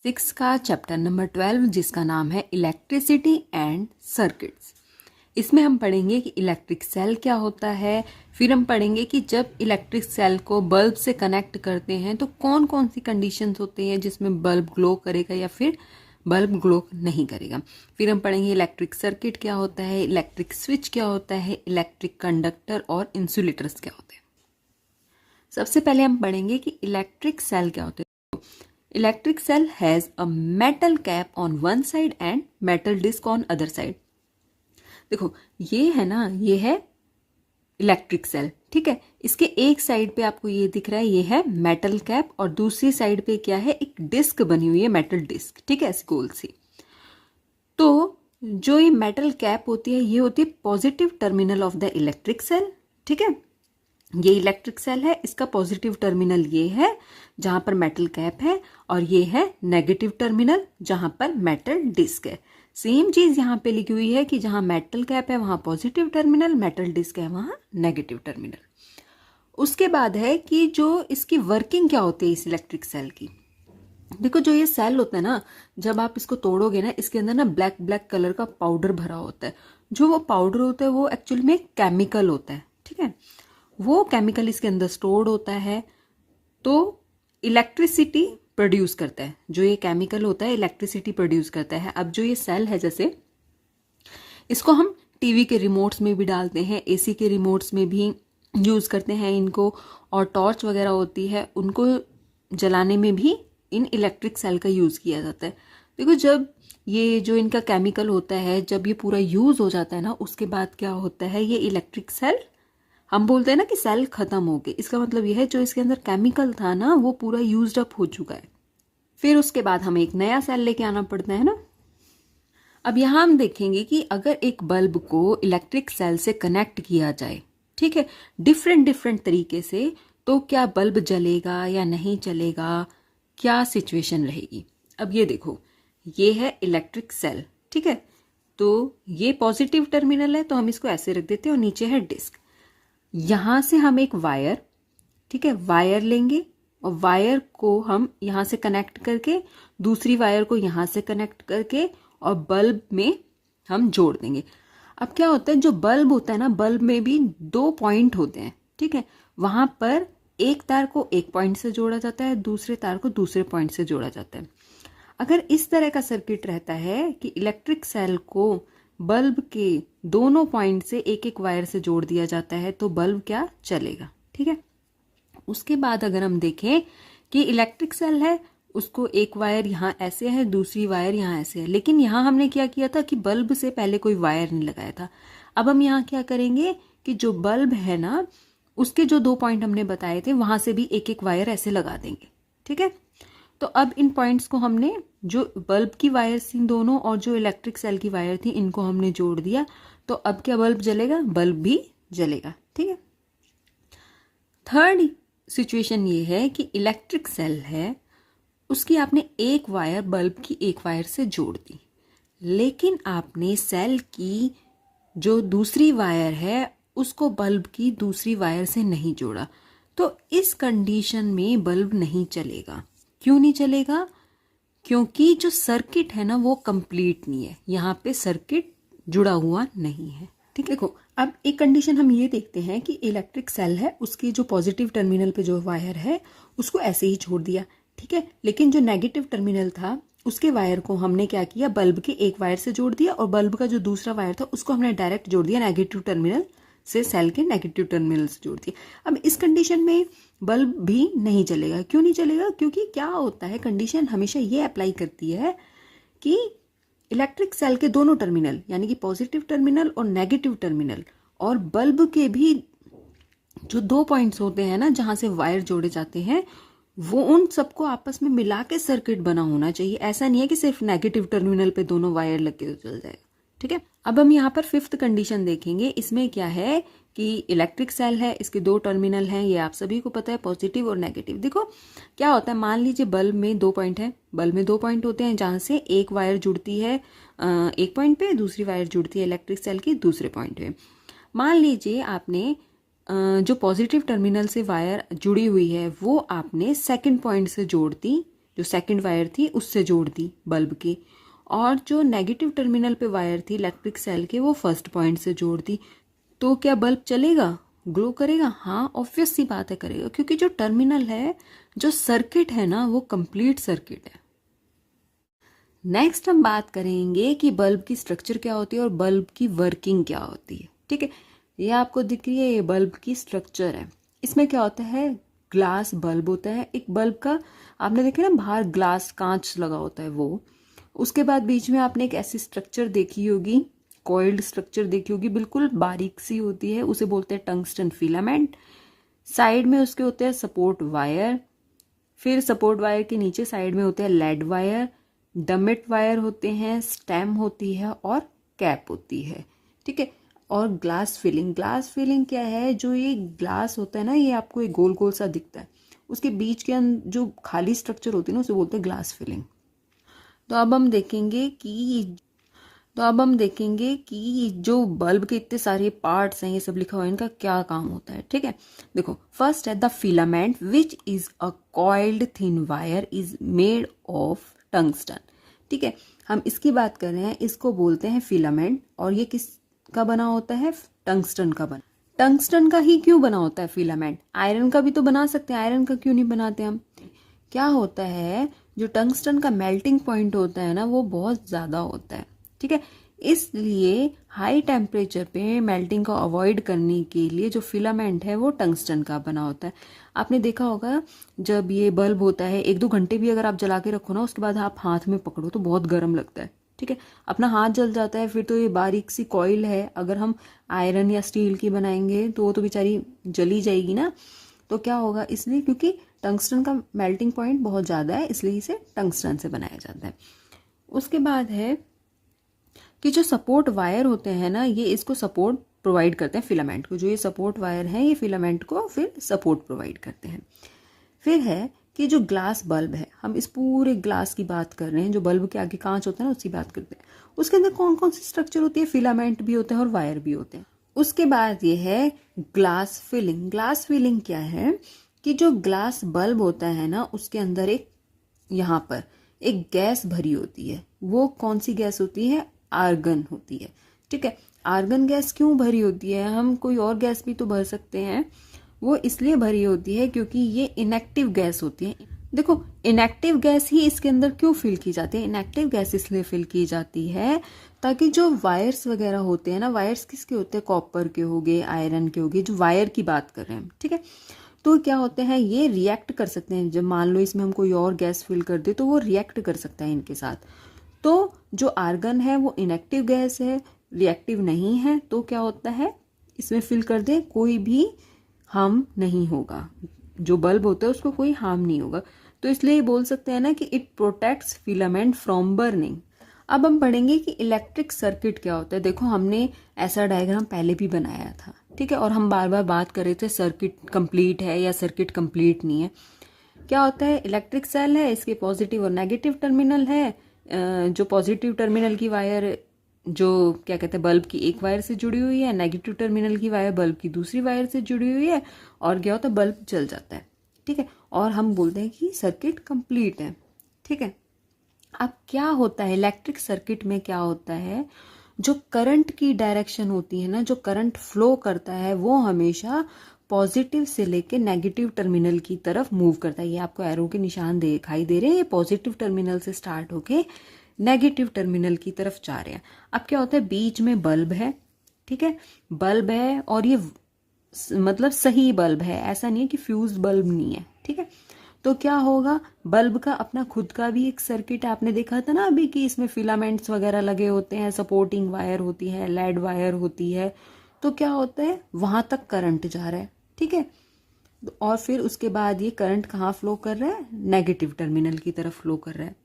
Six का chapter number 12 जिसका नाम है इलेक्ट्रिसिटी एंड सर्किट्स। इसमें हम पढ़ेंगे कि इलेक्ट्रिक सेल क्या होता है। फिर हम पढ़ेंगे कि जब इलेक्ट्रिक सेल को बल्ब से कनेक्ट करते हैं तो कौन कौन सी कंडीशंस होती हैं जिसमें बल्ब ग्लो करेगा या फिर बल्ब ग्लो नहीं करेगा। फिर हम पढ़ेंगे इलेक्ट्रिक सर्किट क्या होता है, इलेक्ट्रिक स्विच क्या होता है, इलेक्ट्रिक कंडक्टर और इंसुलेटर्स क्या होते हैं। सबसे पहले हम पढ़ेंगे कि इलेक्ट्रिक सेल क्या होते हैं। Electric cell has a metal cap on one side and metal disc on other side. देखो ये है ना, ये है इलेक्ट्रिक सेल, ठीक है। इसके एक साइड पे आपको ये दिख रहा है, ये है मेटल कैप और दूसरी साइड पे क्या है, एक डिस्क बनी हुई है, मेटल डिस्क, ठीक है, ऐसी गोल सी। तो जो ये मेटल कैप होती है ये होती है positive terminal of the electric cell, ठीक है। ये इलेक्ट्रिक सेल है, इसका पॉजिटिव टर्मिनल ये है जहां पर मेटल कैप है और ये है नेगेटिव टर्मिनल जहां पर मेटल डिस्क है। सेम चीज यहाँ पे लिखी हुई है कि जहां मेटल कैप है वहां पॉजिटिव टर्मिनल, मेटल डिस्क है वहां नेगेटिव टर्मिनल। उसके बाद है कि जो इसकी वर्किंग क्या होती है इस इलेक्ट्रिक सेल की। देखो जो ये सेल होता है ना, जब आप इसको तोड़ोगे ना, इसके अंदर ना ब्लैक ब्लैक कलर का पाउडर भरा होता है। जो वो पाउडर होता है वो एक्चुअली में केमिकल होता है, ठीक है। वो केमिकल इसके अंदर स्टोर्ड होता है तो इलेक्ट्रिसिटी प्रोड्यूस करता है। जो ये केमिकल होता है इलेक्ट्रिसिटी प्रोड्यूस करता है। अब जो ये सेल है, जैसे इसको हम टीवी के रिमोट्स में भी डालते हैं, एसी के रिमोट्स में भी यूज करते हैं इनको, और टॉर्च वगैरह होती है उनको जलाने में भी इन इलेक्ट्रिक सेल का यूज किया जाता है। देखो जब ये जो इनका केमिकल होता है जब ये पूरा यूज हो जाता है ना, उसके बाद क्या होता है, ये इलेक्ट्रिक सेल, हम बोलते हैं ना कि सेल खत्म हो गए, इसका मतलब यह है जो इसके अंदर केमिकल था ना वो पूरा यूज्ड अप हो चुका है। फिर उसके बाद हमें एक नया सेल लेके आना पड़ता है ना। अब यहां हम देखेंगे कि अगर एक बल्ब को इलेक्ट्रिक सेल से कनेक्ट किया जाए, ठीक है, डिफरेंट डिफरेंट तरीके से, तो क्या बल्ब जलेगा या नहीं जलेगा, क्या सिचुएशन रहेगी। अब ये देखो, ये है इलेक्ट्रिक सेल, ठीक है। तो ये पॉजिटिव टर्मिनल है तो हम इसको ऐसे रख देते हैं और नीचे है डिस्क। यहां से हम एक वायर, ठीक है, वायर लेंगे और वायर को हम यहां से कनेक्ट करके दूसरी वायर को यहां से कनेक्ट करके और बल्ब में हम जोड़ देंगे। अब क्या होता है, जो बल्ब होता है ना, बल्ब में भी दो पॉइंट होते हैं, ठीक है। वहां पर एक तार को एक पॉइंट से जोड़ा जाता है, दूसरे तार को दूसरे पॉइंट से जोड़ा जाता है। अगर इस तरह का सर्किट रहता है कि इलेक्ट्रिक सेल को बल्ब के दोनों पॉइंट से एक एक वायर से जोड़ दिया जाता है तो बल्ब क्या चलेगा, ठीक है। उसके बाद अगर हम देखें कि इलेक्ट्रिक सेल है, उसको एक वायर यहाँ ऐसे है, दूसरी वायर यहाँ ऐसे है, लेकिन यहाँ हमने क्या किया था कि बल्ब से पहले कोई वायर नहीं लगाया था। अब हम यहाँ क्या करेंगे कि जो बल्ब है ना उसके जो दो पॉइंट हमने बताए थे वहां से भी एक एक वायर ऐसे लगा देंगे, ठीक है। तो अब इन पॉइंट्स को हमने, जो बल्ब की वायर थी दोनों और जो इलेक्ट्रिक सेल की वायर थी, इनको हमने जोड़ दिया। तो अब क्या बल्ब जलेगा, बल्ब भी जलेगा, ठीक है। थर्ड सिचुएशन ये है कि इलेक्ट्रिक सेल है, उसकी आपने एक वायर बल्ब की एक वायर से जोड़ दी, लेकिन आपने सेल की जो दूसरी वायर है उसको बल्ब की दूसरी वायर से नहीं जोड़ा। तो इस कंडीशन में बल्ब नहीं चलेगा। क्यों नहीं चलेगा, क्योंकि जो सर्किट है ना वो कंप्लीट नहीं है, यहाँ पे सर्किट जुड़ा हुआ नहीं है, ठीक है। देखो अब एक कंडीशन हम ये देखते हैं कि इलेक्ट्रिक सेल है, उसकी जो पॉजिटिव टर्मिनल पे जो वायर है उसको ऐसे ही छोड़ दिया, ठीक है। लेकिन जो नेगेटिव टर्मिनल था उसके वायर को हमने क्या किया, बल्ब के एक वायर से जोड़ दिया और बल्ब का जो दूसरा वायर था उसको हमने डायरेक्ट जोड़ दिया नेगेटिव टर्मिनल से, सेल के नेगेटिव टर्मिनल से जोड़ दिया। अब इस कंडीशन में बल्ब भी नहीं जलेगा। क्यों नहीं जलेगा, क्योंकि क्या होता है, कंडीशन हमेशा ये अप्लाई करती है कि इलेक्ट्रिक सेल के दोनों टर्मिनल यानी कि पॉजिटिव टर्मिनल और नेगेटिव टर्मिनल और बल्ब के भी जो दो पॉइंट्स होते हैं ना जहां से वायर जोड़े जाते हैं, वो उन सबको आपस में मिला के सर्किट बना होना चाहिए। ऐसा नहीं है कि सिर्फ नेगेटिव टर्मिनल पे दोनों वायर लग के तो चल जाएगा, ठीक है। अब हम यहाँ पर फिफ्थ कंडीशन देखेंगे। इसमें क्या है कि इलेक्ट्रिक सेल है, इसके दो टर्मिनल हैं, ये आप सभी को पता है, पॉजिटिव और नेगेटिव। देखो क्या होता है, मान लीजिए बल्ब में दो पॉइंट है, बल्ब में दो पॉइंट होते हैं जहां से एक वायर जुड़ती है एक पॉइंट पे, दूसरी वायर जुड़ती है इलेक्ट्रिक सेल की दूसरे पॉइंट पे। मान लीजिए आपने जो पॉजिटिव टर्मिनल से वायर जुड़ी हुई है वो आपने सेकंड पॉइंट से जोड़ दी जो सेकंड वायर थी उससे जोड़ दी बल्ब की, और जो नेगेटिव टर्मिनल पे वायर थी इलेक्ट्रिक सेल के वो फर्स्ट पॉइंट से जोड़ दी। तो क्या बल्ब चलेगा, ग्लो करेगा? हाँ, ऑब्वियस सी बात है करेगा, क्योंकि जो टर्मिनल है, जो सर्किट है ना, वो कंप्लीट सर्किट है। नेक्स्ट हम बात करेंगे कि बल्ब की स्ट्रक्चर क्या होती है और बल्ब की वर्किंग क्या होती है। ठीक है, ये आपको दिख रही है, ये बल्ब की स्ट्रक्चर है। इसमें क्या होता है, ग्लास बल्ब होता है। एक बल्ब का आपने देखा ना बाहर ग्लास कांच लगा होता है वो, उसके बाद बीच में आपने एक ऐसी स्ट्रक्चर देखी होगी, कॉइल्ड स्ट्रक्चर देखी होगी, बिल्कुल बारीक सी होती है, उसे बोलते हैं टंगस्टन फिलामेंट। साइड में उसके होते हैं सपोर्ट वायर, फिर सपोर्ट वायर के नीचे साइड में होते हैं लेड वायर, डमेट वायर होते हैं, स्टेम होती है और कैप होती है। ठीक है, और ग्लास फिलिंग, ग्लास फिलिंग क्या है, जो ये ग्लास होता है ना, ये आपको एक गोल गोल सा दिखता है, उसके बीच के अंदर जो खाली स्ट्रक्चर होती है ना, उसे बोलते हैं ग्लास फिलिंग। तो अब हम देखेंगे कि जो बल्ब के इतने सारे पार्ट्स हैं, ये सब लिखा हुआ है, इनका क्या काम होता है। ठीक है, देखो, फर्स्ट है the filament which is a coiled thin wire is made of tungsten. ठीक है, हम इसकी बात कर रहे हैं, इसको बोलते हैं फिलामेंट, और ये किसका बना होता है, टंगस्टन का बना। टंगस्टन का ही क्यों बना होता है फिलामेंट, आयरन का भी तो बना सकते हैं, आयरन का क्यों नहीं बनाते हम। क्या होता है, जो टंगस्टन का मेल्टिंग पॉइंट होता है ना, वो बहुत ज़्यादा होता है। ठीक है, इसलिए हाई टेम्परेचर पे मेल्टिंग को अवॉइड करने के लिए जो फिलामेंट है वो टंगस्टन का बना होता है। आपने देखा होगा जब ये बल्ब होता है, 1-2 घंटे भी अगर आप जला के रखो ना, उसके बाद आप हाथ में पकड़ो तो बहुत गर्म लगता है। ठीक है, अपना हाथ जल जाता है। फिर तो ये बारीक सी कॉइल है, अगर हम आयरन या स्टील की बनाएंगे तो वो तो बेचारी जली जाएगी ना। तो क्या होगा, इसलिए क्योंकि टंगस्टन का मेल्टिंग पॉइंट बहुत ज़्यादा है, इसलिए इसे टंगस्टन से बनाया जाता है। उसके बाद है कि जो सपोर्ट वायर होते हैं ना, ये इसको सपोर्ट प्रोवाइड करते हैं फिलामेंट को। जो ये सपोर्ट वायर है, ये फिलामेंट को फिर सपोर्ट प्रोवाइड करते हैं। फिर है कि जो ग्लास बल्ब है, हम इस पूरे ग्लास की बात कर रहे हैं, जो बल्ब के आगे कांच होता है ना, उसकी बात करते हैं। उसके अंदर कौन कौन सी स्ट्रक्चर होती है, फिलामेंट भी होते हैं और वायर भी होते हैं। उसके बाद ये है ग्लास फिलिंग। ग्लास फिलिंग क्या है कि जो ग्लास बल्ब होता है ना, उसके अंदर एक, यहाँ पर एक गैस भरी होती है। वो कौन सी गैस होती है, आर्गन होती है। ठीक है, आर्गन गैस क्यों भरी होती है, हम कोई और गैस भी तो भर सकते हैं, वो इसलिए भरी होती है क्योंकि ये इनएक्टिव गैस होती है। देखो, इनएक्टिव गैस ही इसके अंदर क्यों फिल की जाती है, इनएक्टिव गैस इसलिए फिल की जाती है ताकि जो वायर्स वगैरह होते हैं ना, वायर्स किसके होते हैं, कॉपर के हो गए, आयरन के हो गए, जो वायर की बात कर रहे हैं। ठीक है, तो क्या होते हैं, ये रिएक्ट कर सकते हैं। जब मान लो इसमें हम कोई और गैस फिल कर दे तो वो रिएक्ट कर सकता है इनके साथ। तो जो आर्गन है वो इनएक्टिव गैस है, रिएक्टिव नहीं है, तो क्या होता है, इसमें फिल कर दे, कोई भी हार्म नहीं होगा, जो बल्ब होता है उसको कोई हार्म नहीं होगा। तो इसलिए बोल सकते हैं ना कि it protects filament from burning. अब हम पढ़ेंगे कि इलेक्ट्रिक सर्किट क्या होता है। देखो, हमने ऐसा डायग्राम पहले भी बनाया था। ठीक है, और हम बार बार बात कर रहे थे सर्किट कंप्लीट है या सर्किट कंप्लीट नहीं है। क्या होता है, इलेक्ट्रिक सेल है, इसके पॉजिटिव और नेगेटिव टर्मिनल है। जो पॉजिटिव टर्मिनल की वायर, जो क्या कहते हैं, बल्ब की एक वायर से जुड़ी हुई है, नेगेटिव टर्मिनल की वायर बल्ब की दूसरी वायर से जुड़ी हुई है, और क्या होता है, बल्ब जल जाता है। ठीक है, और हम बोलते हैं कि सर्किट कंप्लीट है। ठीक है, अब क्या होता है इलेक्ट्रिक सर्किट में, क्या होता है, जो करंट की डायरेक्शन होती है ना, जो करंट फ्लो करता है, वो हमेशा पॉजिटिव से लेके नेगेटिव टर्मिनल की तरफ मूव करता है। ये आपको एरो के निशान दिखाई दे रहे हैं, ये पॉजिटिव टर्मिनल से स्टार्ट होके नेगेटिव टर्मिनल की तरफ जा रहे हैं। अब क्या होता है, बीच में बल्ब है। ठीक है, बल्ब है, और ये मतलब सही बल्ब है, ऐसा नहीं है कि फ्यूज बल्ब नहीं है। ठीक है, तो क्या होगा, बल्ब का अपना खुद का भी एक सर्किट है। आपने देखा था ना अभी कि इसमें फिलामेंट्स वगैरह लगे होते हैं, सपोर्टिंग वायर होती है, लेड वायर होती है। तो क्या होता है, वहां तक करंट जा रहा है। ठीक है, और फिर उसके बाद ये करंट कहाँ फ्लो कर रहा है, नेगेटिव टर्मिनल की तरफ फ्लो कर रहा है।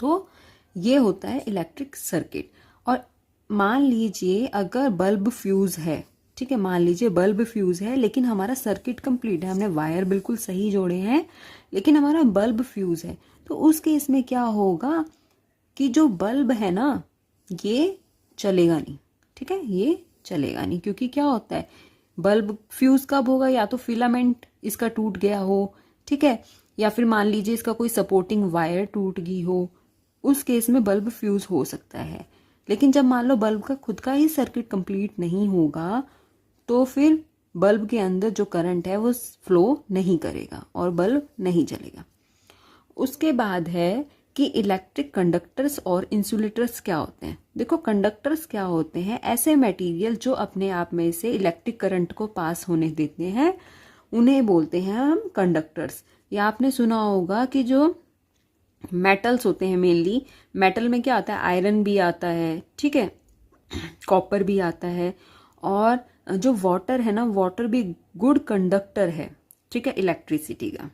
तो ये होता है इलेक्ट्रिक सर्किट। और मान लीजिए अगर बल्ब फ्यूज है, ठीक है, मान लीजिए बल्ब फ्यूज है, लेकिन हमारा सर्किट कंप्लीट है, हमने वायर बिल्कुल सही जोड़े हैं, लेकिन हमारा बल्ब फ्यूज है, तो उस केस में क्या होगा कि जो बल्ब है ना, ये चलेगा नहीं। ठीक है, ये चलेगा नहीं, क्योंकि क्या होता है, बल्ब फ्यूज कब होगा, या तो फिलामेंट इसका टूट गया हो, ठीक है, या फिर मान लीजिए इसका कोई सपोर्टिंग वायर टूट गई हो, उस केस में बल्ब फ्यूज हो सकता है। लेकिन जब मान लो बल्ब का खुद का ही सर्किट कंप्लीट नहीं होगा तो फिर बल्ब के अंदर जो करंट है वो फ्लो नहीं करेगा और बल्ब नहीं जलेगा। उसके बाद है कि इलेक्ट्रिक कंडक्टर्स और इंसुलेटर्स क्या होते हैं। देखो, कंडक्टर्स क्या होते हैं, ऐसे मटेरियल जो अपने आप में से इलेक्ट्रिक करंट को पास होने देते हैं, उन्हें बोलते हैं हम कंडक्टर्स। या आपने सुना होगा कि जो मेटल्स होते हैं, मेनली मेटल में क्या आता है, आयरन भी आता है, ठीक है, कॉपर भी आता है, और जो वाटर है ना, वाटर भी गुड कंडक्टर है, ठीक है, इलेक्ट्रिसिटी का।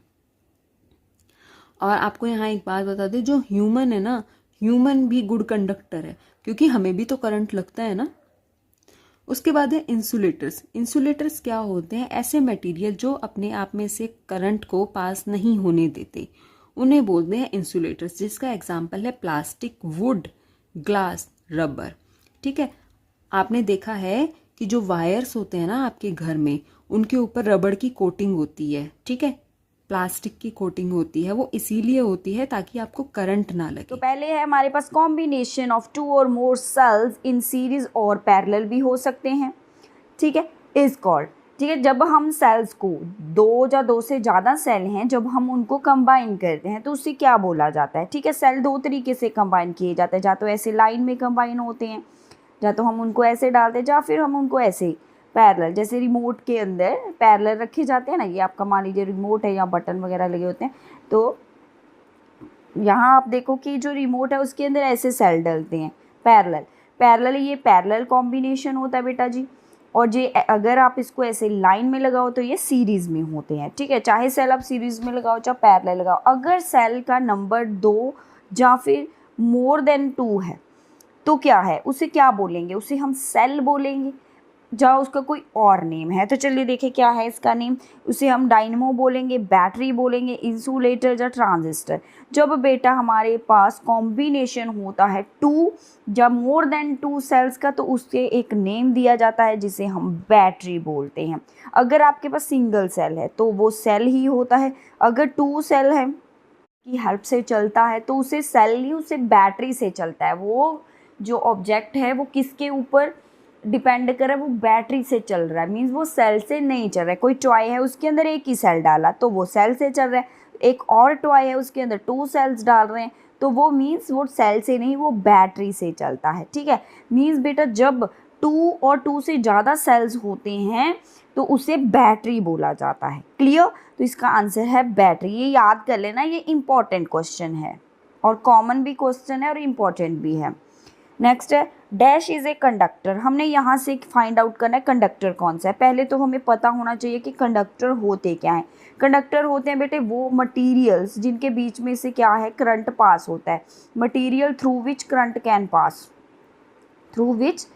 और आपको यहाँ एक बात बता दें, जो ह्यूमन है ना, ह्यूमन भी गुड कंडक्टर है, क्योंकि हमें भी तो करंट लगता है ना। उसके बाद है इंसुलेटर्स। इंसुलेटर्स क्या होते हैं, ऐसे मटेरियल जो अपने आप में से करंट को पास नहीं होने देते, उन्हें बोलते हैं इंसुलेटर्स, जिसका एग्जाम्पल है प्लास्टिक, वुड, ग्लास, रबर, ठीक है। आपने देखा है कि जो वायर्स होते हैं ना आपके घर में, उनके ऊपर रबड़ की कोटिंग होती है, ठीक है, प्लास्टिक की कोटिंग होती है। वो इसीलिए होती है ताकि आपको करंट ना लगे। तो पहले है हमारे पास कॉम्बिनेशन ऑफ 2 और मोर सेल्स इन सीरीज और पैरेलल भी हो सकते हैं, ठीक है, इज कॉल्ड, ठीक है। जब हम सेल्स को, 2 या 2 से ज़्यादा सेल हैं, जब हम उनको कंबाइन करते हैं तो उससे क्या बोला जाता है, ठीक है। सेल 2 तरीके से कंबाइन किए जाते हैं, या तो ऐसे लाइन में कंबाइन होते हैं, या तो हम उनको ऐसे डालते हैं, या फिर हम उनको ऐसे पैरेलल, जैसे रिमोट के अंदर पैरेलल रखे जाते हैं ना, ये आपका मान लीजिए रिमोट है, या बटन वगैरह लगे होते हैं, तो यहाँ आप देखो कि जो रिमोट है उसके अंदर ऐसे सेल डलते हैं पैरेलल। पैरेलल, ये पैरेलल कॉम्बिनेशन होता है बेटा जी। और ये अगर आप इसको ऐसे लाइन में लगाओ तो ये सीरीज़ में होते हैं, ठीक है। चाहे सेल आप सीरीज़ में लगाओ चाहे पैरेलल लगाओ, अगर सेल का नंबर 2 या फिर मोर देन 2 है तो क्या है, उसे क्या बोलेंगे, उसे हम सेल बोलेंगे, या उसका कोई और नेम है। तो चलिए देखें क्या है इसका नेम। उसे हम डायनेमो बोलेंगे, बैटरी बोलेंगे, इंसुलेटर या ट्रांजिस्टर। जब बेटा हमारे पास कॉम्बिनेशन होता है 2 या मोर देन 2 सेल्स का, तो उससे एक नेम दिया जाता है जिसे हम बैटरी बोलते हैं। अगर आपके पास सिंगल सेल है तो वो सेल ही होता है, अगर 2 सेल है की हेल्प से चलता है तो उसे सेल नहीं, उसे बैटरी से चलता है। वो जो ऑब्जेक्ट है वो किसके ऊपर डिपेंड कर रहा है, वो बैटरी से चल रहा है, मीन्स वो सेल से नहीं चल रहा है। कोई टॉय है उसके अंदर एक ही सेल डाला तो वो सेल से चल रहा है, एक और टॉय है उसके अंदर 2 सेल्स डाल रहे हैं तो वो मीन्स वो सेल से नहीं, वो बैटरी से चलता है, ठीक है। मीन्स बेटा जब 2 और 2 से ज़्यादा सेल्स होते हैं तो उसे बैटरी बोला जाता है। क्लियर? तो इसका आंसर है बैटरी। ये याद कर लेना, ये इंपॉर्टेंट क्वेश्चन है और कॉमन भी क्वेश्चन है और इम्पॉर्टेंट भी है। नेक्स्ट है डैश इज ए कंडक्टर। हमने यहाँ से फाइंड आउट करना है कंडक्टर कौन सा है। पहले तो हमें पता होना चाहिए कि कंडक्टर होते क्या हैं। कंडक्टर होते हैं बेटे वो मटेरियल्स जिनके बीच में से क्या है, करंट पास होता है। Material through which current can pass, through which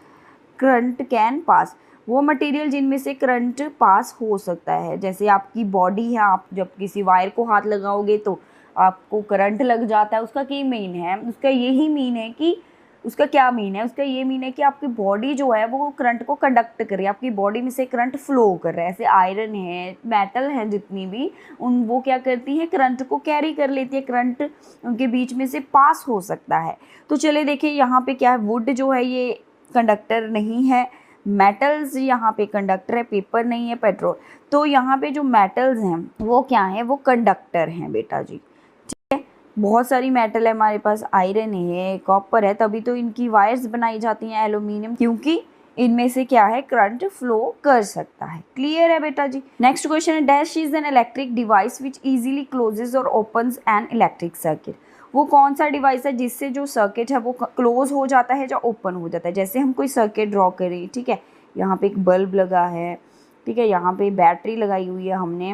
current can pass, वो मटेरियल जिनमें से करंट पास हो सकता है। जैसे आपकी बॉडी है, आप जब किसी वायर को हाथ लगाओगे तो आपको करंट लग जाता है, उसका क्या मीन है, उसका यही मीन है कि उसका क्या मीन है, उसका ये मीन है कि आपकी बॉडी जो है वो करंट को कंडक्ट कर रही है, आपकी बॉडी में से करंट फ्लो कर रहा है। ऐसे आयरन है, मेटल है, जितनी भी उन वो क्या करती है, करंट को कैरी कर लेती है, करंट उनके बीच में से पास हो सकता है। तो चले देखिए यहाँ पे क्या है, वुड जो है ये कंडक्टर नहीं है, मेटल्स यहाँ पे कंडक्टर है, पेपर नहीं है, पेट्रोल। तो यहाँ पे जो मेटल्स हैं वो क्या है, वो कंडक्टर हैं बेटा जी। बहुत सारी मेटल है हमारे पास, आयरन है, कॉपर है, तभी तो इनकी वायर्स बनाई जाती हैं, एल्यूमिनियम, क्योंकि इनमें से क्या है, करंट फ्लो कर सकता है। क्लियर है बेटा जी। नेक्स्ट क्वेश्चन है dash is an electric device which easily closes और ओपन्स एन इलेक्ट्रिक सर्किट। वो कौन सा डिवाइस है जिससे जो सर्किट है वो क्लोज हो जाता है या ओपन हो जाता है। जैसे हम कोई सर्किट ड्रॉ करें, ठीक है, यहाँ पे एक बल्ब लगा है, ठीक है, यहाँ पे बैटरी लगाई हुई है हमने,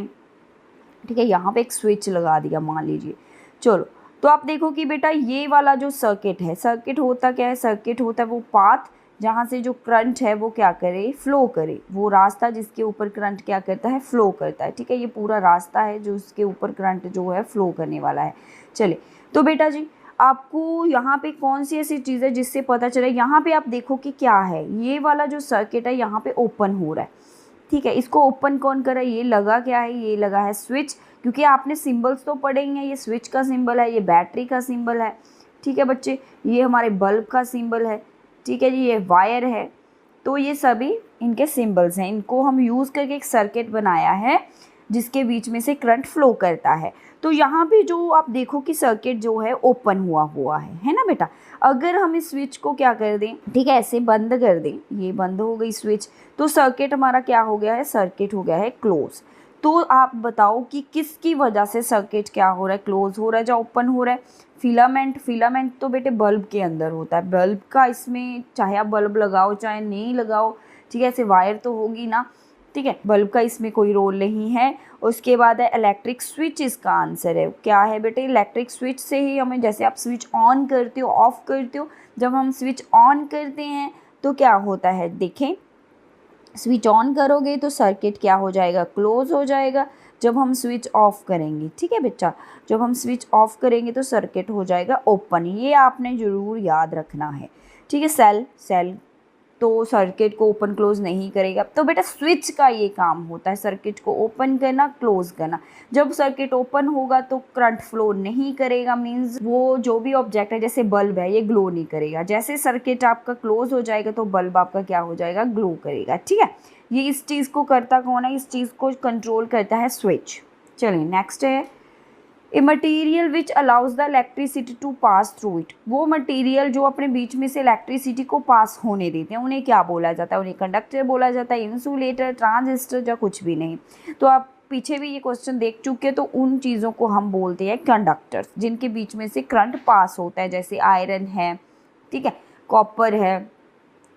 ठीक है, यहाँ पे एक स्विच लगा दिया मान लीजिए। चलो, तो आप देखो कि बेटा ये वाला जो सर्किट है, सर्किट होता क्या है, सर्किट होता है वो पाथ जहाँ से जो करंट है वो क्या करे, फ्लो करे, वो रास्ता जिसके ऊपर करंट क्या करता है, फ्लो करता है, ठीक है। ये पूरा रास्ता है जो उसके ऊपर करंट जो है फ्लो करने वाला है। चले, तो बेटा जी आपको यहाँ पे कौन सी ऐसी चीज़ है जिससे पता चले, यहाँ पे आप देखो कि क्या है, ये वाला जो सर्किट है यहाँ पे ओपन हो रहा है, ठीक है, इसको ओपन कौन कर रहा है, ये लगा क्या है, ये लगा है स्विच, क्योंकि आपने सिंबल्स तो पढ़े ही हैं, ये स्विच का सिंबल है, ये बैटरी का सिंबल है, ठीक है बच्चे, ये हमारे बल्ब का सिंबल है, ठीक है जी, ये वायर है। तो ये सभी इनके सिंबल्स हैं, इनको हम यूज़ करके एक सर्किट बनाया है जिसके बीच में से करंट फ्लो करता है। तो यहाँ पे जो आप देखो कि सर्किट जो है ओपन हुआ है ना बेटा। अगर हम इस स्विच को क्या कर दें, ठीक है, ऐसे बंद कर दें, ये बंद हो गई स्विच, तो सर्किट हमारा क्या हो गया है, सर्किट हो गया है क्लोज। तो आप बताओ कि किसकी वजह से सर्किट क्या हो रहा है, क्लोज हो रहा है या ओपन हो रहा है। फिलामेंट तो बेटे बल्ब के अंदर होता है, बल्ब का इसमें चाहे आप बल्ब लगाओ चाहे नहीं लगाओ, ठीक है, ऐसे वायर तो होगी ना, ठीक है, बल्ब का इसमें कोई रोल नहीं है। उसके बाद है इलेक्ट्रिक स्विच, इसका आंसर है क्या है बेटे, इलेक्ट्रिक स्विच से ही हमें, जैसे आप स्विच ऑन करते हो ऑफ करते हो, जब हम स्विच ऑन करते हैं तो क्या होता है, देखें, स्विच ऑन करोगे तो सर्किट क्या हो जाएगा, क्लोज हो जाएगा। जब हम स्विच ऑफ करेंगे, ठीक है बच्चा, जब हम स्विच ऑफ करेंगे तो सर्किट हो जाएगा ओपन। ये आपने ज़रूर याद रखना है, ठीक है। सेल तो सर्किट को ओपन क्लोज नहीं करेगा, तो बेटा स्विच का ये काम होता है, सर्किट को ओपन करना क्लोज करना। जब सर्किट ओपन होगा तो करंट फ्लो नहीं करेगा, मींस वो जो भी ऑब्जेक्ट है, जैसे बल्ब है, ये ग्लो नहीं करेगा। जैसे सर्किट आपका क्लोज हो जाएगा तो बल्ब आपका क्या हो जाएगा, ग्लो करेगा, ठीक है। ये इस चीज़ को करता कौन है, इस चीज़ को कंट्रोल करता है स्विच। चलिए नेक्स्ट है a material which allows the electricity to pass through it. वो मटीरियल जो अपने बीच में से इलेक्ट्रिसिटी को पास होने देते हैं उन्हें क्या बोला जाता है, उन्हें कंडक्टर बोला जाता है, इंसुलेटर, ट्रांजिस्टर या कुछ भी नहीं। तो आप पीछे भी ये क्वेश्चन देख चुके हैं, तो उन चीज़ों को हम बोलते हैं कंडक्टर्स, जिनके बीच में से करंट पास होता है, जैसे आयरन है, ठीक है, कॉपर है,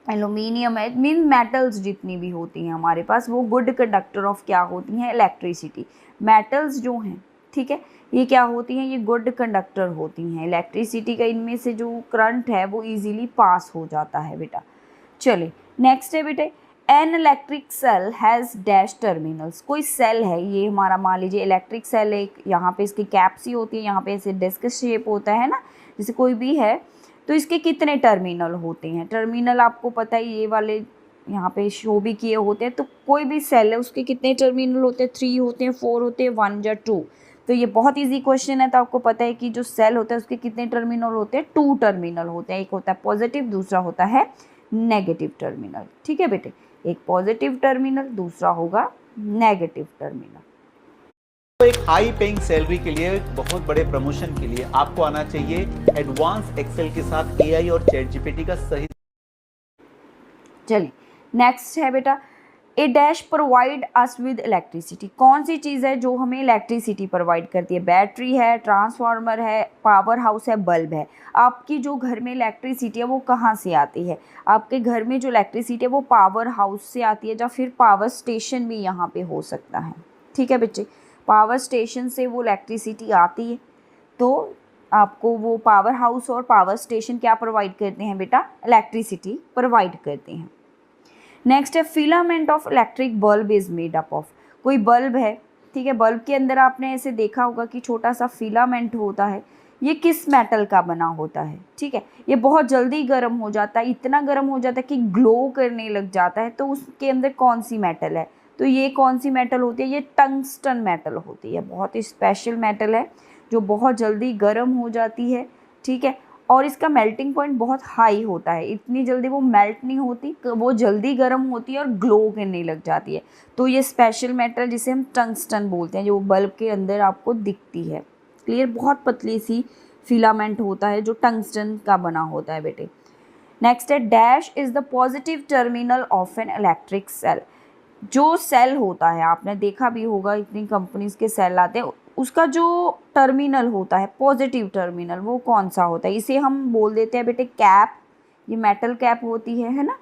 एल्यूमिनियम है, मीन मेटल्स जितनी भी होती हैं हमारे पास, वो गुड कंडक्टर ऑफ क्या होती हैं, इलेक्ट्रिसिटी। मेटल्स जो हैं, ठीक है, ये क्या होती हैं, ये गुड कंडक्टर होती हैं इलेक्ट्रिसिटी का, इनमें से जो करंट है वो इजीली पास हो जाता है बेटा। चलिए नेक्स्ट है बेटे, an electric cell has dash terminals. कोई सेल है, ये हमारा मान लीजिए इलेक्ट्रिक सेल है, यहाँ पे इसकी कैप्सी होती है, यहाँ पे ऐसे डिस्क शेप होता है ना, जैसे कोई भी है, तो इसके कितने टर्मिनल होते हैं। टर्मिनल आपको पता है, ये वाले यहाँ पे शो भी किए होते हैं। तो कोई भी सेल है उसके कितने टर्मिनल होते हैं, 3 होते हैं, 4 होते हैं, 1 या 2। तो ये बहुत इजी क्वेश्चन है। तो आपको पता है कि जो सेल होता है उसके कितने टर्मिनल होते हैं, 2 टर्मिनल होते हैं। एक होता है पॉजिटिव, दूसरा होता है नेगेटिव टर्मिनल, ठीक है बेटे, एक पॉजिटिव टर्मिनल, दूसरा होगा नेगेटिव टर्मिनल। तो एक हाई पेइंग सैलरी के लिए, एक बहुत बड़े प्रमोशन के लिए आपको आना चाहिए एडवांस एक्सेल के साथ एआई और चैट जीपीटी का सही। चलिए नेक्स्ट है बेटा, a dash provide us with electricity. कौन सी चीज़ है जो हमें इलेक्ट्रिसिटी प्रोवाइड करती है, बैटरी है, ट्रांसफार्मर है, पावर हाउस है, बल्ब है। आपकी जो घर में इलेक्ट्रिसिटी है वो कहाँ से आती है, आपके घर में जो इलेक्ट्रिसिटी है वो पावर हाउस से आती है, या फिर पावर स्टेशन भी यहाँ पे हो सकता है, ठीक है बच्चे, पावर स्टेशन से वो इलेक्ट्रिसिटी आती है। तो आपको वो पावर हाउस और पावर स्टेशन क्या प्रोवाइड करते हैं बेटा, इलेक्ट्रिसिटी प्रोवाइड करते हैं। नेक्स्ट है filament of electric bulb is made up of. कोई बल्ब है, ठीक है, बल्ब के अंदर आपने ऐसे देखा होगा कि छोटा सा फिलामेंट होता है, ये किस मेटल का बना होता है, ठीक है, ये बहुत जल्दी गर्म हो जाता है, इतना गर्म हो जाता है कि ग्लो करने लग जाता है। तो उसके अंदर कौन सी मेटल है, तो ये कौन सी मेटल होती है, ये टंगस्टन मेटल होती है, बहुत ही स्पेशल मेटल है जो बहुत जल्दी गर्म हो जाती है, ठीक है, और इसका मेल्टिंग पॉइंट बहुत हाई होता है, इतनी जल्दी वो मेल्ट नहीं होती, वो जल्दी गर्म होती है और ग्लो करने लग जाती है। तो ये स्पेशल मेटल जिसे हम टंगस्टन बोलते हैं, जो बल्ब के अंदर आपको दिखती है, क्लियर, बहुत पतली सी फिलामेंट होता है जो टंगस्टन का बना होता है बेटे। नेक्स्ट है dash is the positive terminal of an electric cell. जो सेल होता है, आपने देखा भी होगा इतनी कंपनीज के सेल आते हैं, उसका जो टर्मिनल होता है पॉजिटिव टर्मिनल, वो कौन सा होता है, इसे हम बोल देते हैं बेटे कैप। ये मेटल कैप होती है ना,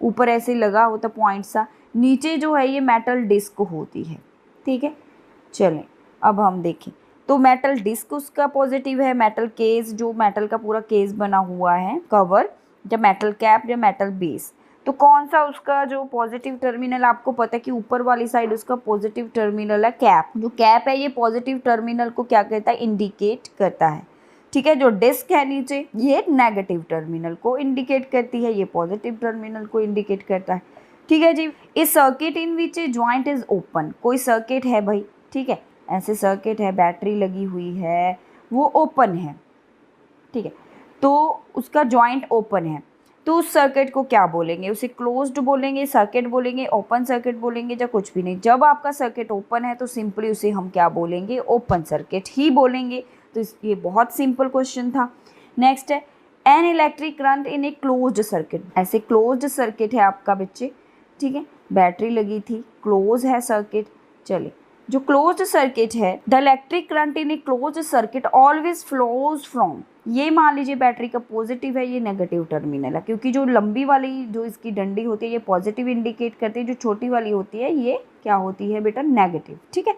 ऊपर ऐसे लगा होता पॉइंट सा, नीचे जो है ये मेटल डिस्क होती है, ठीक है। चलें अब हम देखें, तो मेटल डिस्क उसका पॉजिटिव है, मेटल केस, जो मेटल का पूरा केस बना हुआ है कवर, या मेटल कैप या मेटल बेस, तो कौन सा उसका जो पॉजिटिव टर्मिनल, आपको पता है कि ऊपर वाली साइड उसका पॉजिटिव टर्मिनल है कैप। जो कैप है ये पॉजिटिव टर्मिनल को क्या करता है, इंडिकेट करता है, ठीक है। जो डिस्क है नीचे ये नेगेटिव टर्मिनल को इंडिकेट करती है, ये पॉजिटिव टर्मिनल को इंडिकेट करता है। ठीक है जी। A circuit in which a joint is open, कोई सर्किट है भाई, ठीक है, ऐसे सर्किट है, बैटरी लगी हुई है, वो ओपन है, ठीक है, तो उसका जॉइंट ओपन है, तो उस सर्किट को क्या बोलेंगे? उसे क्लोज्ड बोलेंगे, सर्किट बोलेंगे, ओपन सर्किट बोलेंगे, या कुछ भी नहीं। जब आपका सर्किट ओपन है तो सिंपली उसे हम क्या बोलेंगे? ओपन सर्किट ही बोलेंगे। तो ये बहुत सिंपल क्वेश्चन था। नेक्स्ट है an electric current in a closed circuit. ऐसे क्लोज्ड सर्किट है आपका बच्चे, ठीक है, बैटरी लगी थी, क्लोज है सर्किट। चलिए, जो क्लोज्ड सर्किट है, the electric current in a closed circuit always flows from, ये मान लीजिए बैटरी का पॉजिटिव है, ये नेगेटिव टर्मिनल है, क्योंकि जो लंबी वाली जो इसकी डंडी होती है ये पॉजिटिव इंडिकेट करती है, जो छोटी वाली होती है ये क्या होती है बेटा? नेगेटिव, ठीक है।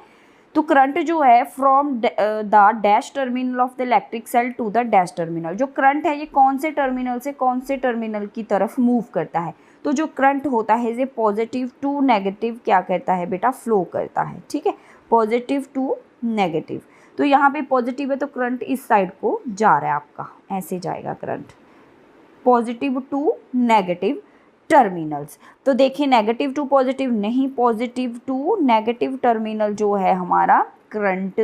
तो करंट जो है from the dash terminal of the electric cell to the dash terminal, जो करंट है ये कौन से टर्मिनल से कौन से टर्मिनल की तरफ मूव करता है? तो जो करंट होता है ये पॉजिटिव टू नेगेटिव क्या करता है बेटा? फ्लो करता है, ठीक है, पॉजिटिव टू नेगेटिव। तो यहाँ पे पॉजिटिव है तो करंट इस साइड को जा रहा है आपका, ऐसे जाएगा current, positive to negative terminals. तो देखिए नेगेटिव टू पॉजिटिव नहीं, पॉजिटिव टू नेगेटिव टर्मिनल जो है हमारा करंट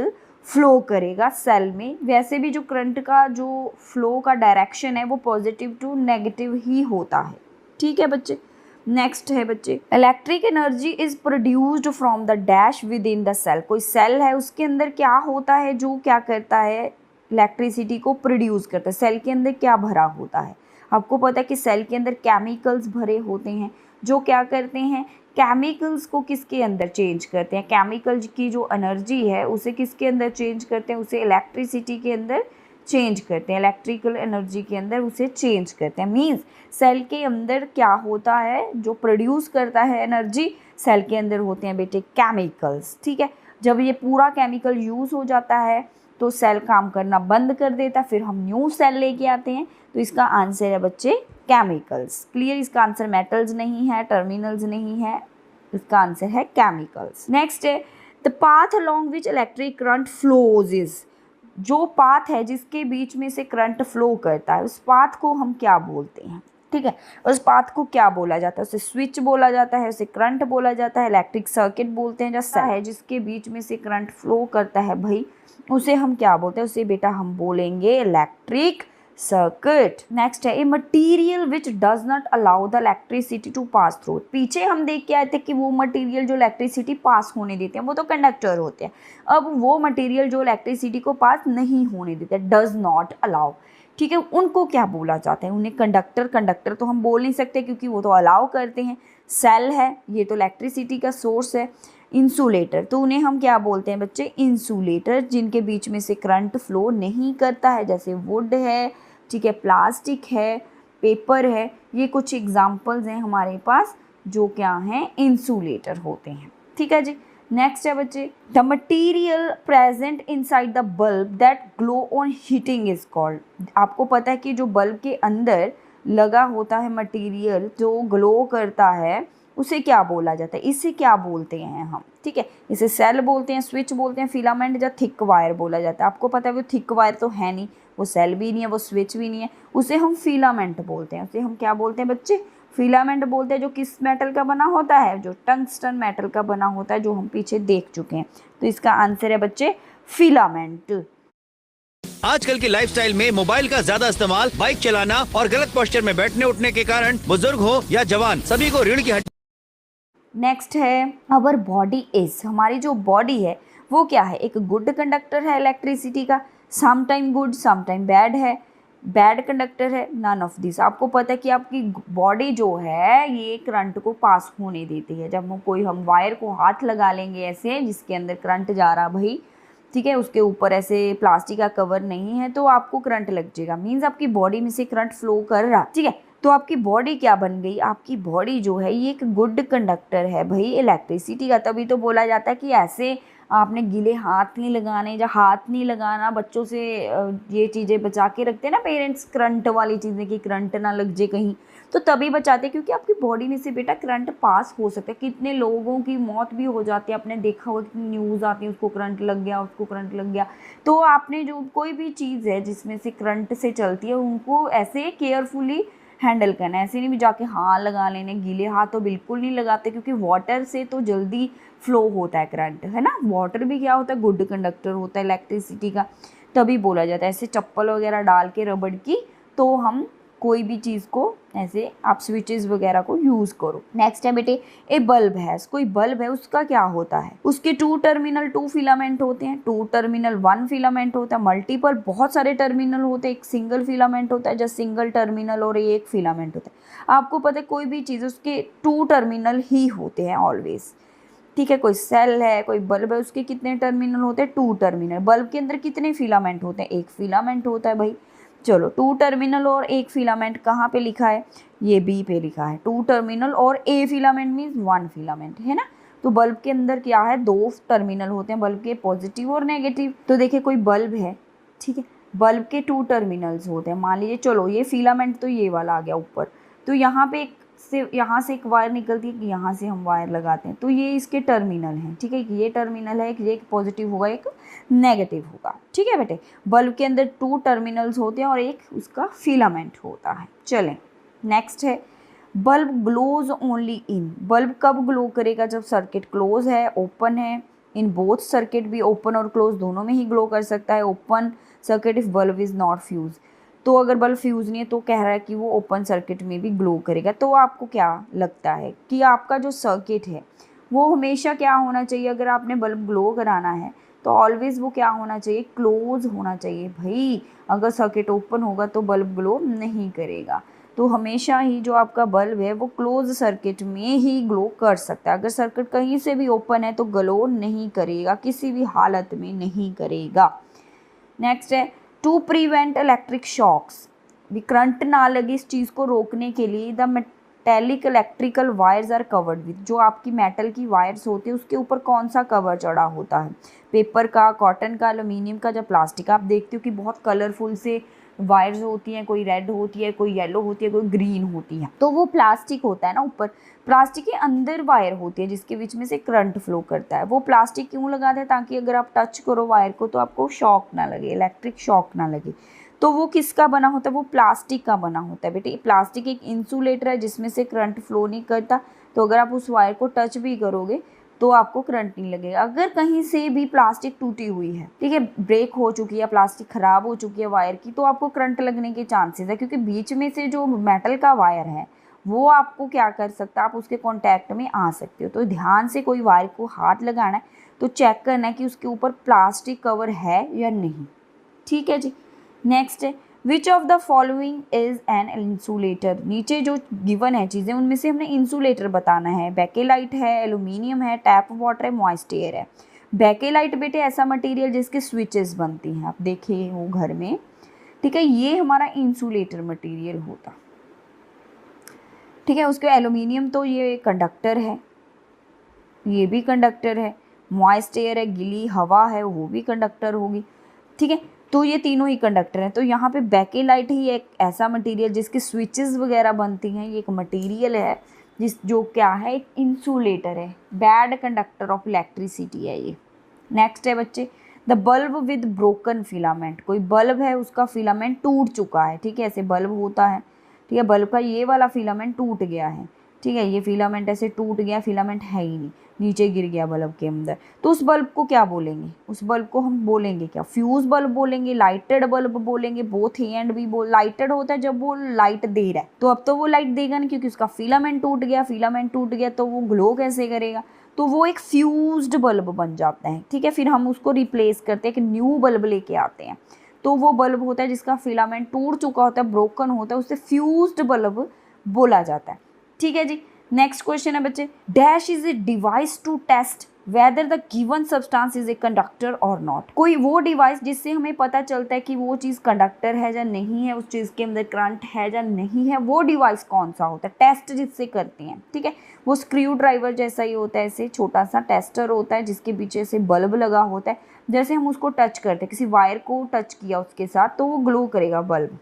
फ्लो करेगा सेल में। वैसे भी जो करंट का जो फ्लो का डायरेक्शन है वो पॉजिटिव टू नेगेटिव ही होता है, ठीक है बच्चे। नेक्स्ट है बच्चे, electric energy is produced from the dash within the cell. कोई सेल है उसके अंदर क्या होता है जो क्या करता है? इलेक्ट्रिसिटी को प्रोड्यूस करता है। सेल के अंदर क्या भरा होता है? आपको पता है कि सेल के अंदर केमिकल्स भरे होते हैं जो क्या करते हैं? केमिकल्स को किसके अंदर चेंज करते हैं? केमिकल्स की जो एनर्जी है उसे किसके अंदर चेंज करते हैं? उसे इलेक्ट्रिसिटी के अंदर चेंज करते हैं, इलेक्ट्रिकल एनर्जी के अंदर उसे चेंज करते हैं। मींस सेल के अंदर क्या होता है जो प्रोड्यूस करता है एनर्जी? सेल के अंदर होते हैं बेटे केमिकल्स, ठीक है। जब ये पूरा केमिकल यूज़ हो जाता है तो सेल काम करना बंद कर देता है, फिर हम न्यू सेल लेके आते हैं। तो इसका आंसर है बच्चे केमिकल्स। क्लियर? इसका आंसर मेटल्स नहीं है, टर्मिनल्स नहीं है, इसका आंसर है केमिकल्स। नेक्स्ट है the path along which electric current flows is, जो पाथ है जिसके बीच में से करंट फ्लो करता है उस पाथ को हम क्या बोलते हैं? ठीक है, उस पाथ को क्या बोला जाता है? उसे स्विच बोला जाता है, उसे करंट बोला जाता है, इलेक्ट्रिक सर्किट बोलते हैं। जैसा है जिसके बीच में से करंट फ्लो करता है भाई उसे हम क्या बोलते हैं? उसे बेटा हम बोलेंगे इलेक्ट्रिक सर्किट। नेक्स्ट है a material which does not allow the electricity to pass through. पीछे हम देख के आए थे कि वो मटीरियल जो इलेक्ट्रिसिटी पास होने देते हैं वो तो कंडक्टर होते हैं। अब वो मटीरियल जो इलेक्ट्रिसिटी को पास नहीं होने देते, डज नॉट अलाउ, ठीक है, उनको क्या बोला जाता है? उन्हें कंडक्टर, कंडक्टर तो हम बोल नहीं सकते क्योंकि वो तो अलाउ करते हैं। सेल है, ये तो इलेक्ट्रिसिटी का सोर्स है। इंसुलेटर, तो उन्हें हम क्या बोलते हैं बच्चे? इंसुलेटर, जिनके बीच में से करंट फ्लो नहीं करता है, जैसे वुड है, ठीक है, प्लास्टिक है, पेपर है, ये कुछ एग्जाम्पल्स हैं हमारे पास जो क्या हैं? इंसुलेटर होते हैं, ठीक है जी। नेक्स्ट है बच्चे the material present inside the bulb that glow on heating is called. आपको पता है कि जो बल्ब के अंदर लगा होता है मटीरियल जो ग्लो करता है उसे क्या बोला जाता है? इसे क्या बोलते हैं हम? ठीक है, इसे सेल बोलते हैं, स्विच बोलते हैं, फिलामेंट या थिक वायर बोला जाता है। आपको पता है वो थिक वायर तो है नहीं, वो सेल भी नहीं है, वो स्विच भी नहीं है, उसे हम फिलामेंट बोलते हैं। उसे हम क्या बोलते हैं बच्चे? फिलामेंट बोलते हैं। जो किस मेटल का बना होता है? जो टंगस्टन मेटल का बना होता है, जो हम पीछे देख चुके हैं। तो इसका आंसर है बच्चे फिलामेंट। आजकल की लाइफस्टाइल में मोबाइल का ज्यादा इस्तेमाल, बाइक चलाना और गलत पोस्चर में बैठने उठने के कारण बुजुर्ग हो या जवान, सभी को रीढ़ की हड्डी। नेक्स्ट है आवर बॉडी इज, हमारी जो बॉडी है वो क्या है? एक गुड कंडक्टर है इलेक्ट्रिसिटी का, some time good some time bad है, बैड कंडक्टर है, नन ऑफ दिस। आपको पता है कि आपकी बॉडी जो है ये करंट को पास होने देती है। जब हम वायर को हाथ लगा लेंगे ऐसे जिसके अंदर करंट जा रहा भाई, ठीक है, उसके ऊपर ऐसे प्लास्टिक का कवर नहीं है तो आपको करंट लग जाएगा। मीन्स आपकी बॉडी में से करंट फ्लो कर रहा, ठीक है। तो आपकी बॉडी क्या बन गई? आपकी बॉडी जो है ये एक गुड कंडक्टर है भाई इलेक्ट्रिसिटी का। तभी तो बोला जाता है कि ऐसे आपने गीले हाथ नहीं लगाने या हाथ नहीं लगाना। बच्चों से ये चीज़ें बचा के रखते हैं ना पेरेंट्स, करंट वाली चीज़ें कि करंट ना लग जाए कहीं, तो तभी बचाते हैं क्योंकि आपकी बॉडी में से बेटा करंट पास हो सकता है। कितने लोगों की मौत भी हो जाती है, आपने देखा होगा कितनी न्यूज़ आती है, उसको करंट लग गया, उसको करंट लग गया। तो आपने जो कोई भी चीज़ है जिसमें से करंट से चलती है उनको ऐसे केयरफुली हैंडल करना है। ऐसे नहीं भी जाके हाथ लगा लेने, गीले हाथ तो बिल्कुल नहीं लगाते, क्योंकि वाटर से तो जल्दी फ्लो होता है करंट, है ना। वाटर भी क्या होता है, गुड कंडक्टर होता है इलेक्ट्रिसिटी का, तभी बोला जाता है। ऐसे चप्पल वगैरह डाल के रबड़ की, तो हम कोई भी चीज़ को ऐसे आप स्विचेस वगैरह को यूज़ करो। नेक्स्ट है बेटे, ए बल्ब है, कोई बल्ब है, उसका क्या होता है, उसके 2 टर्मिनल 2 फिलामेंट होते हैं, 2 टर्मिनल 1 फिलामेंट होता है, मल्टीपल बहुत सारे टर्मिनल होते हैं, एक सिंगल फिलामेंट होता है, जस्ट सिंगल टर्मिनल और एक फिलामेंट होता है। आपको पता है कोई भी चीज़ उसके 2 टर्मिनल ही होते हैं ऑलवेज, ठीक है। कोई सेल है, कोई बल्ब है, उसके कितने टर्मिनल होते हैं, 2 टर्मिनल। बल्ब के अंदर कितने फिलामेंट होते हैं, एक फिलामेंट होता है भाई। चलो 2 टर्मिनल और एक फिलामेंट कहाँ पे लिखा है, ये बी पे लिखा है। 2 टर्मिनल और ए फिलामेंट मीन्स 1 फिलामेंट, है ना। तो बल्ब के अंदर क्या है, 2 टर्मिनल होते हैं, बल्ब के पॉजिटिव और नेगेटिव। तो देखिए कोई बल्ब है, ठीक है, बल्ब के 2 टर्मिनल्स होते हैं। मान लीजिए चलो ये फिलामेंट तो ये वाला आ गया ऊपर, तो यहाँ पे यहाँ से एक वायर निकलती है कि यहाँ से हम वायर लगाते हैं, तो ये इसके टर्मिनल हैं, ठीक है। ये टर्मिनल है, ये एक पॉजिटिव होगा एक नेगेटिव होगा, ठीक है बेटे। बल्ब के अंदर 2 टर्मिनल्स होते हैं और एक उसका फिलामेंट होता है। चलें नेक्स्ट है, bulb glows only in, bulb कब ग्लो करेगा, जब सर्किट क्लोज है, ओपन है। इन बोथ सर्किट भी ओपन और क्लोज दोनों में ही ग्लो कर सकता है। Open circuit if bulb is not fuse, तो अगर बल्ब फ्यूज़ नहीं है तो कह रहा है कि वो ओपन सर्किट में भी ग्लो करेगा। तो आपको क्या लगता है कि आपका जो सर्किट है वो हमेशा क्या होना चाहिए, अगर आपने बल्ब ग्लो कराना है तो ऑलवेज़ वो क्या होना चाहिए, क्लोज होना चाहिए भाई। अगर सर्किट ओपन होगा तो बल्ब ग्लो नहीं करेगा। तो हमेशा ही जो आपका बल्ब है वो क्लोज सर्किट में ही ग्लो कर सकता है। अगर सर्किट कहीं से भी ओपन है तो ग्लो नहीं करेगा, किसी भी हालत में नहीं करेगा। नेक्स्ट है, टू प्रिवेंट इलेक्ट्रिक शॉक्स, भी करंट ना लगे इस चीज़ को रोकने के लिए, the metallic electrical wires are covered with, जो आपकी मेटल की वायर्स होती है उसके ऊपर कौन सा कवर चढ़ा होता है, पेपर का, कॉटन का, एल्यूमिनियम का, या प्लास्टिक। आप देखते हो कि बहुत कलरफुल से वायर्स होती हैं, कोई रेड होती है, कोई येलो होती है, कोई ग्रीन होती है, तो वो प्लास्टिक होता है ना ऊपर। प्लास्टिक के अंदर वायर होती है जिसके बीच में से करंट फ्लो करता है। वो प्लास्टिक क्यों लगाते हैं, ताकि अगर आप टच करो वायर को तो आपको शॉक ना लगे, इलेक्ट्रिक शॉक ना लगे। तो वो किसका बना होता है, वो प्लास्टिक का बना होता है बेटे। प्लास्टिक एक इंसुलेटर है जिसमें से करंट फ्लो नहीं करता, तो अगर आप उस वायर को टच भी करोगे तो आपको करंट नहीं लगेगा। अगर कहीं से भी प्लास्टिक टूटी हुई है, ठीक है, ब्रेक हो चुकी है, प्लास्टिक खराब हो चुकी है वायर की, तो आपको करंट लगने के चांसेस है, क्योंकि बीच में से जो मेटल का वायर है वो आपको क्या कर सकता है, आप उसके कांटेक्ट में आ सकते हो। तो ध्यान से कोई वायर को हाथ लगाना है तो चेक करना है कि उसके ऊपर प्लास्टिक कवर है या नहीं, ठीक है जी। नेक्स्ट है, which of the following is an insulator, नीचे जो गिवन है चीज़ें उनमें से हमने इंसुलेटर बताना है। बेकेलाइट है, एल्यूमिनियम है, टैप वाटर है, मॉइस्ट एयर है। बेकेलाइट बेटे ऐसा मटेरियल जिसके स्विचेस बनती हैं, आप देखिए वो घर में, ठीक है, ये हमारा इंसुलेटर मटेरियल होता, ठीक है। उसके एल्यूमिनियम तो ये कंडक्टर है, ये भी कंडक्टर है। मॉइस्ट एयर है, गीली हवा है, वो भी कंडक्टर होगी, ठीक है। तो ये तीनों ही कंडक्टर हैं। तो यहाँ पे बेकेलाइट ही एक ऐसा मटेरियल जिसके स्विचेस वगैरह बनती हैं, ये एक मटेरियल है जो क्या है, एक इंसुलेटर है, बैड कंडक्टर ऑफ इलेक्ट्रिसिटी है ये। नेक्स्ट है बच्चे, the bulb with broken filament, कोई बल्ब है उसका फिलामेंट टूट चुका है, ठीक है, ऐसे बल्ब होता है, ठीक है, बल्ब का ये वाला फिलामेंट टूट गया है, ठीक है, ये फिलामेंट ऐसे टूट गया, फिलामेंट है ही नहीं, नीचे गिर गया बल्ब के अंदर, तो उस बल्ब को क्या बोलेंगे, उस बल्ब को हम बोलेंगे क्या, फ्यूज बल्ब बोलेंगे, लाइटेड बल्ब बोलेंगे, both A and B. Lighted होता है जब वो लाइट दे रहा है, तो अब तो वो लाइट देगा नहीं क्योंकि उसका फिलामेंट टूट गया, फिलामेंट टूट गया तो वो ग्लो कैसे करेगा, तो वो एक फ्यूज्ड बल्ब बन जाता है, ठीक है। फिर हम उसको रिप्लेस करते हैं, एक न्यू बल्ब लेके आते हैं, तो वो बल्ब होता है जिसका फिलामेंट टूट चुका होता है, ब्रोकन होता है, उसे फ्यूज्ड बल्ब बोला जाता है, ठीक है जी। नेक्स्ट क्वेश्चन है बच्चे, dash is a device to test whether the given substance is a conductor और नॉट, कोई वो डिवाइस जिससे हमें पता चलता है कि वो चीज़ कंडक्टर है या नहीं है, उस चीज़ के अंदर करंट है या नहीं है, वो डिवाइस कौन सा होता है, टेस्ट जिससे करते हैं, ठीक है। वो स्क्रू ड्राइवर जैसा ही होता है, ऐसे छोटा सा टेस्टर होता है जिसके पीछे से बल्ब लगा होता है, जैसे हम उसको टच करते हैं, किसी वायर को टच किया उसके साथ तो वो ग्लो करेगा बल्ब,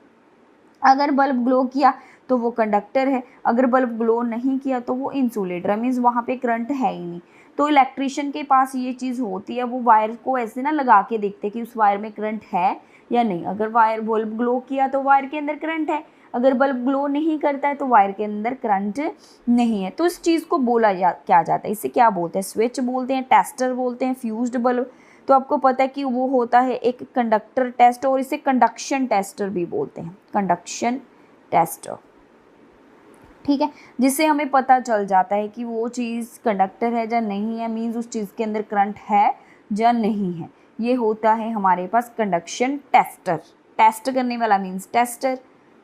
अगर बल्ब ग्लो किया तो वो कंडक्टर है, अगर बल्ब ग्लो नहीं किया तो वो इंसुलेटर है, मीन्स वहाँ पे करंट है ही नहीं। तो इलेक्ट्रिशियन के पास ये चीज़ होती है, वो वायर को ऐसे ना लगा के देखते हैं कि उस वायर में करंट है या नहीं। अगर वायर बल्ब ग्लो किया तो वायर के अंदर करंट है, अगर बल्ब ग्लो नहीं करता है तो वायर के अंदर करंट नहीं है। तो इस चीज़ को बोला क्या जाता है, इसे क्या बोलते हैं, स्विच बोलते हैं, टेस्टर बोलते हैं, फ्यूज्ड बल्ब। तो आपको पता है कि वो होता है एक कंडक्टर टेस्ट, और इसे कंडक्शन टेस्टर भी बोलते हैं, कंडक्शन टेस्टर, ठीक है, जिससे हमें पता चल जाता है कि वो चीज़ कंडक्टर है या नहीं है, मीन्स उस चीज़ के अंदर करंट है या नहीं है। ये होता है हमारे पास कंडक्शन टेस्टर, टेस्ट करने वाला मीन्स टेस्टर।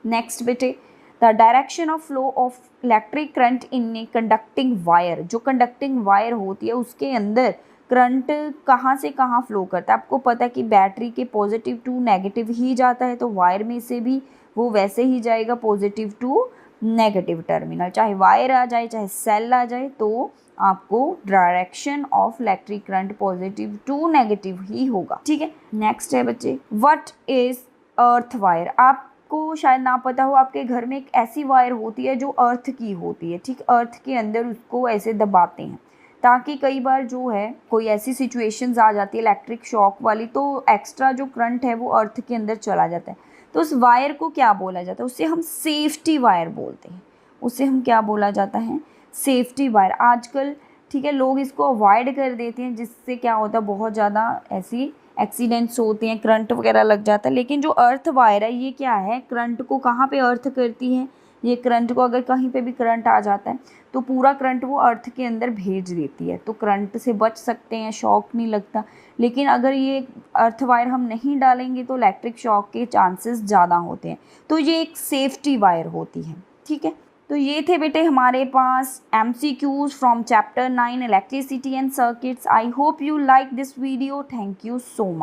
नेक्स्ट बेटे, the direction of flow of electric current in a conducting wire. जो कंडक्टिंग वायर होती है उसके अंदर करंट कहाँ से कहाँ फ्लो करता है। आपको पता है कि बैटरी के पॉजिटिव टू नेगेटिव ही जाता है, तो वायर में से भी वो वैसे ही जाएगा पॉजिटिव टू नेगेटिव टर्मिनल, चाहे वायर आ जाए चाहे सेल आ जाए, तो आपको direction of electric current positive to negative ही होगा, ठीक है। नेक्स्ट है बच्चे, व्हाट इज अर्थ वायर। आपको शायद ना पता हो, आपके घर में एक ऐसी वायर होती है जो अर्थ की होती है, ठीक, अर्थ के अंदर उसको ऐसे दबाते हैं ताकि कई बार जो है कोई ऐसी सिचुएशंस आ जाती है इलेक्ट्रिक शॉक वाली, तो एक्स्ट्रा जो करंट है वो अर्थ के अंदर चला जाता है। तो उस वायर को क्या बोला जाता है, उससे हम सेफ्टी वायर बोलते हैं, उसे हम क्या बोला जाता है, सेफ्टी वायर। आजकल ठीक है लोग इसको अवॉइड कर देते हैं, जिससे क्या होता है बहुत ज़्यादा ऐसी एक्सीडेंट्स होते हैं, करंट वगैरह लग जाता है। लेकिन जो अर्थ वायर है ये क्या है, करंट को कहाँ पे अर्थ करती है, ये करंट को अगर कहीं पे भी करंट आ जाता है तो पूरा करंट वो अर्थ के अंदर भेज देती है, तो करंट से बच सकते हैं, शॉक नहीं लगता। लेकिन अगर ये अर्थ वायर हम नहीं डालेंगे तो इलेक्ट्रिक शॉक के चांसेस ज़्यादा होते हैं, तो ये एक सेफ्टी वायर होती है, ठीक है। तो ये थे बेटे हमारे पास MCQs from chapter 9 electricity and circuits. I hope you like this video. Thank you so much.